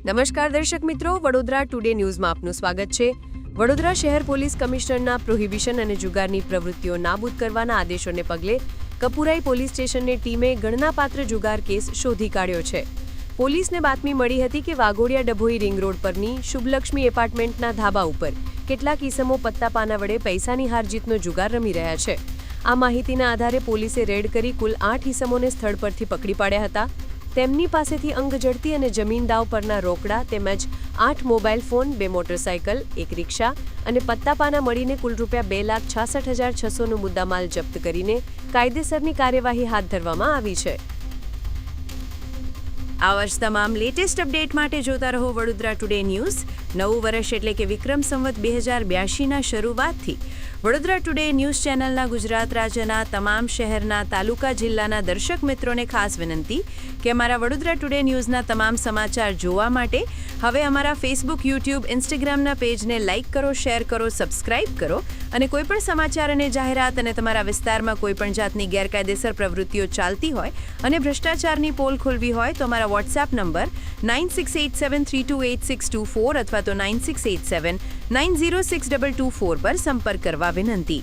નમસ્કાર દર્શક મિત્રો, વડોદરા ટુડે ન્યૂઝમાં આપનું સ્વાગત છે. વડોદરા શહેર પોલીસ કમિશનરના પ્રોહિબિશન અને જુગારની પ્રવૃત્તિઓ નાબૂદ કરવાના આદેશોને પગલે કપુરાઈ પોલીસ સ્ટેશનની ટીમે ગણનાપાત્ર જુગાર કેસ શોધી કાઢ્યો છે. પોલીસને બાતમી મળી હતી કે વાઘોડિયા ડભોઈ રિંગ રોડ પરની શુભલક્ષ્મી એપાર્ટમેન્ટના ધાબા ઉપર કેટલાક ઈસમો પત્તાપાના વડે પૈસાની હારજીતનો જુગાર રમી રહ્યા છે. આ માહિતીના આધારે પોલીસે રેડ કરી કુલ 8 ઈસમોને સ્થળ પરથી પકડી પાડ્યા હતા. તેમની પાસેથી અંગઝડતી અને જમીન દાવ પરના રોકડા તેમજ 8 મોબાઈલ ફોન, 2 મોટરસાયકલ, 1 રિક્ષા અને પત્તાપાના મળીને કુલ ₹2,66,600નો મુદ્દામાલ જપ્ત કરીને કાયદેસરની કાર્યવાહી હાથ ધરવામાં આવી છે. આવા જ તમામ લેટેસ્ટ અપડેટ માટે જોતા રહો વડોદરા ટુડે ન્યૂઝ. નવું વર્ષ એટલે કે વિક્રમ સંવત 2082ના શરૂઆતથી વડોદરા ટુડે ન્યૂઝ ચેનલના ગુજરાત રાજ્યના તમામ શહેરના, તાલુકા, જિલ્લાના દર્શક મિત્રોને ખાસ વિનંતી કે અમારા વડોદરા ટુડે ન્યૂઝના તમામ સમાચાર જોવા માટે હવે અમારા ફેસબુક, યુટ્યુબ, ઇન્સ્ટાગ્રામના પેજને લાઇક કરો, શેર કરો, સબસ્ક્રાઇબ કરો અને કોઈપણ સમાચાર અને જાહેરાત અને તમારા વિસ્તારમાં કોઈપણ જાતની ગેરકાયદેસર પ્રવૃત્તિઓ ચાલતી હોય અને ભ્રષ્ટાચારની પોલ ખોલવી હોય તો અમારા વોટ્સએપ નંબર 9687328624 અથવા તો 9687906224 પર સંપર્ક કરવા વિનંતી.